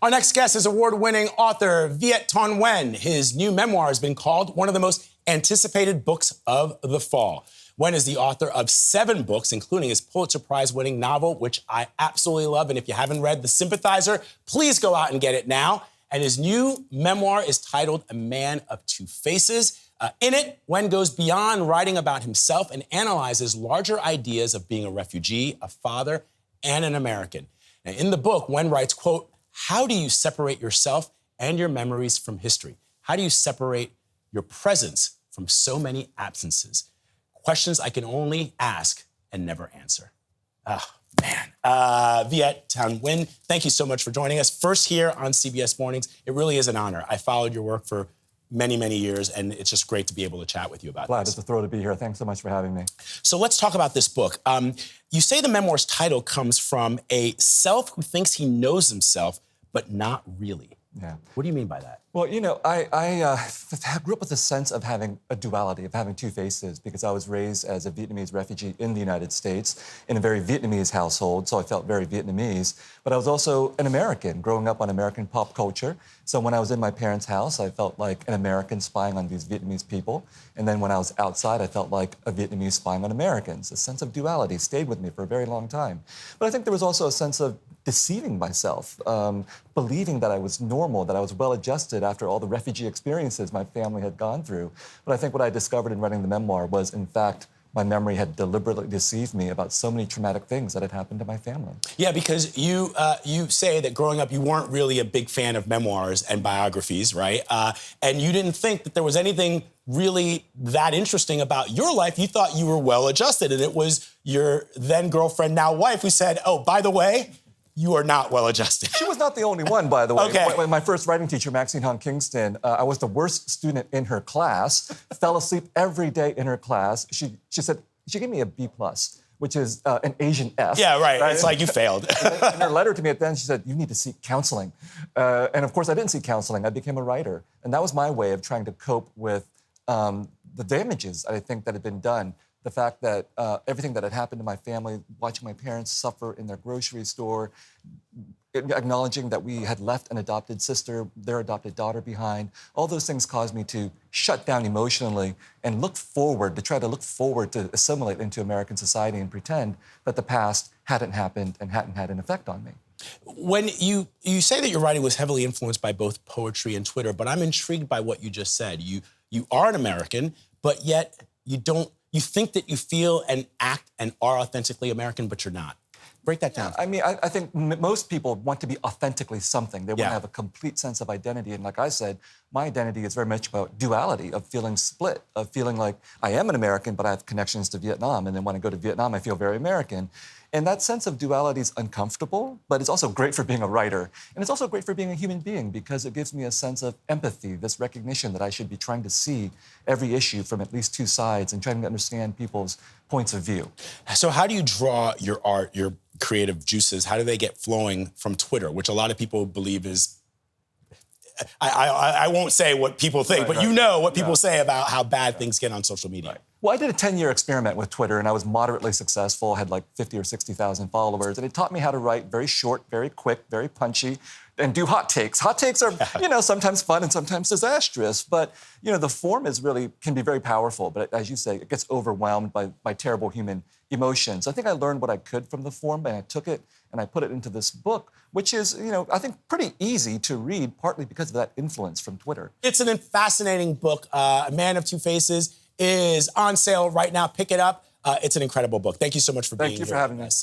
Our next guest is award-winning author Viet Thanh Nguyen. His new memoir has been called one of the most anticipated books of the fall. Nguyen is the author of 7 books, including his Pulitzer Prize-winning novel, which I absolutely love. And if you haven't read The Sympathizer, please go out and get it now. And his new memoir is titled A Man of Two Faces. In it, Nguyen goes beyond writing about himself and analyzes larger ideas of being a refugee, a father, and an American. Now, in the book, Nguyen writes, quote, "How do you separate yourself and your memories from history? How do you separate your presence from so many absences? Questions I can only ask and never answer." Oh, man. Viet Thanh Nguyen, thank you so much for joining us. First here on CBS Mornings. It really is an honor. I followed your work for many, many years, and it's just great to be able to chat with you about Glad, this. it's a thrill to be here. Thanks so much for having me. So let's talk about this book. You say the memoir's title comes from a self who thinks he knows himself, but not really. Yeah. What do you mean by that? Well, you know, I grew up with a sense of having a duality, of having two faces, because I was raised as a Vietnamese refugee in the United States in a very Vietnamese household, so I felt very Vietnamese. But I was also an American, growing up on American pop culture. So when I was in my parents' house, I felt like an American spying on these Vietnamese people. And then when I was outside, I felt like a Vietnamese spying on Americans. A sense of duality stayed with me for a very long time. But I think there was also a sense of deceiving myself, believing that I was normal, that I was well-adjusted after all the refugee experiences my family had gone through. But I think what I discovered in writing the memoir was, in fact, my memory had deliberately deceived me about so many traumatic things that had happened to my family. Yeah, because you say that growing up, you weren't really a big fan of memoirs and biographies, right? And you didn't think that there was anything really that interesting about your life. You thought you were well-adjusted, and it was your then-girlfriend, now wife, who said, "Oh, by the way, you are not well-adjusted." She was not the only one, by the way. Okay. My first writing teacher, Maxine Hong Kingston, I was the worst student in her class, fell asleep every day in her class. She said, she gave me a B+, which is an Asian F. Yeah, right. It's like you failed. In her letter to me at the end, she said, "You need to seek counseling." And of course, I didn't seek counseling. I became a writer. And that was my way of trying to cope with the damages I think that had been done. The fact that everything that had happened to my family, watching my parents suffer in their grocery store, acknowledging that we had left an adopted sister, their adopted daughter behind, all those things caused me to shut down emotionally and look forward, to try to look forward to assimilate into American society and pretend that the past hadn't happened and hadn't had an effect on me. When you say that your writing was heavily influenced by both poetry and Twitter, but I'm intrigued by what you just said. You are an American, but yet you think that you feel and act and are authentically American, but you're not. Break that down. I mean, I think most people want to be authentically something. They want to have a complete sense of identity. And like I said, my identity is very much about duality, of feeling split, of feeling like I am an American, but I have connections to Vietnam. And then when I go to Vietnam, I feel very American. And that sense of duality is uncomfortable, but it's also great for being a writer. And it's also great for being a human being because it gives me a sense of empathy, this recognition that I should be trying to see every issue from at least two sides and trying to understand people's points of view. So how do you draw your art, your creative juices? How do they get flowing from Twitter, which a lot of people believe is, I won't say what people think, but you know what people say about how bad things get on social media. Well, I did a 10-year experiment with Twitter, and I was moderately successful, had like 50 or 60,000 followers, and it taught me how to write very short, very quick, very punchy, and do hot takes. Hot takes are, you know, sometimes fun and sometimes disastrous, but, you know, the form can be very powerful, but as you say, it gets overwhelmed by terrible human emotions. I think I learned what I could from the form, and I took it and I put it into this book, which is, you know, I think pretty easy to read, partly because of that influence from Twitter. It's a fascinating book. A Man of Two Faces is on sale right now. Pick it up. It's an incredible book. Thank you so much for being here. Thank you for having us.